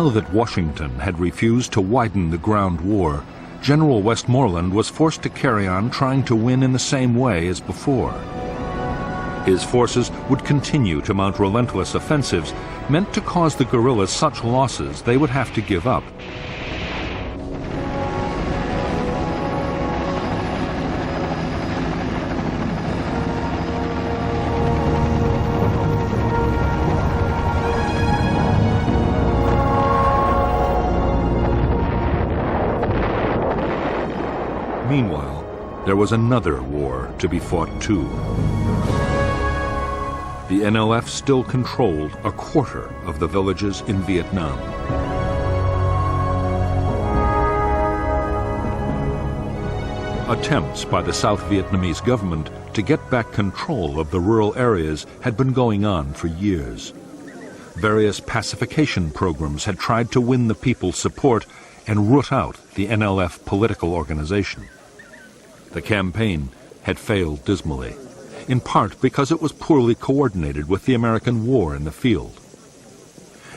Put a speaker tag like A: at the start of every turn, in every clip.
A: Now that Washington had refused to widen the ground war, General Westmoreland was forced to carry on trying to win in the same way as before. His forces would continue to mount relentless offensives meant to cause the guerrillas such losses they would have to give up. Meanwhile, there was another war to be fought too. The NLF still controlled a quarter of the villages in Vietnam. Attempts by the South Vietnamese government to get back control of the rural areas had been going on for years. Various pacification programs had tried to win the people's support and root out the NLF political organization. The campaign had failed dismally, in part because it was poorly coordinated with the American war in the field,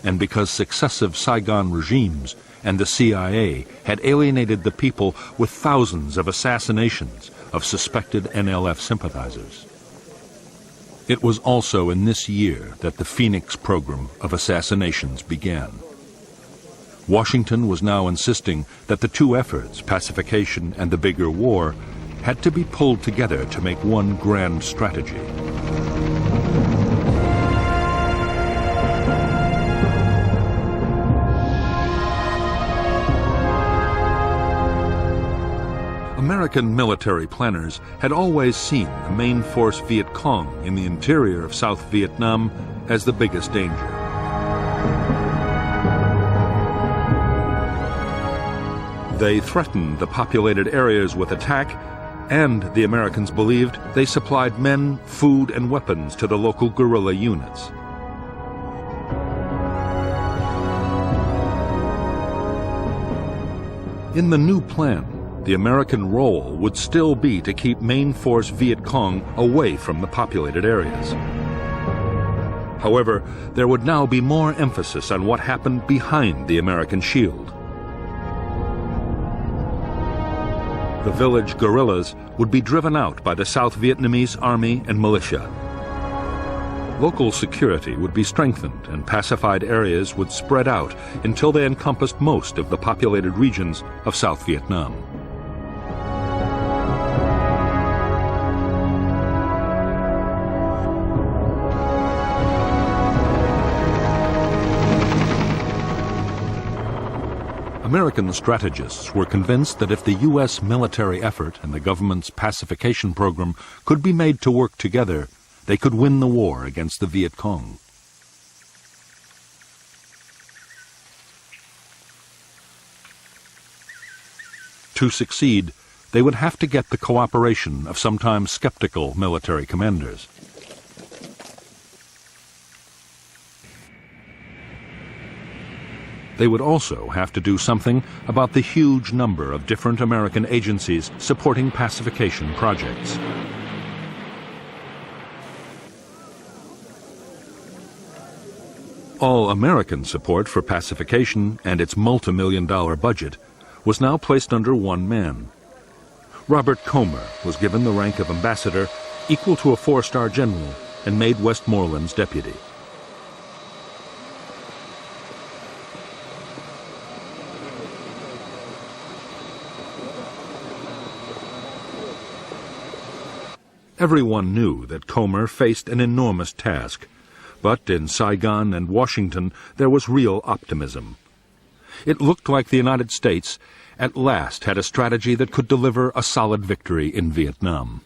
A: and because successive Saigon regimes and the CIA had alienated the people with thousands of assassinations of suspected NLF sympathizers. It was also in this year that the Phoenix program of assassinations began. Washington was now insisting that the two efforts, pacification and the bigger war, had to be pulled together to make one grand strategy. American military planners had always seen the main force Viet Cong in the interior of South Vietnam as the biggest danger. They threatened the populated areas with attack, and the Americans believed they supplied men, food, and weapons to the local guerrilla units. In the new plan, the American role would still be to keep main force Viet Cong away from the populated areas. However, there would now be more emphasis on what happened behind the American shield. The village guerrillas would be driven out by the South Vietnamese army and militia. Local security would be strengthened and pacified areas would spread out until they encompassed most of the populated regions of South Vietnam. American strategists were convinced that if the U.S. military effort and the government's pacification program could be made to work together, they could win the war against the Viet Cong. To succeed, they would have to get the cooperation of sometimes skeptical military commanders. They would also have to do something about the huge number of different American agencies supporting pacification projects. All American support for pacification and its multi-million-dollar budget was now placed under one man. Robert Comer was given the rank of ambassador equal to a 4-star general and made Westmoreland's deputy. Everyone knew that Comer faced an enormous task, but in Saigon and Washington there was real optimism. It looked like the United States at last had a strategy that could deliver a solid victory in Vietnam.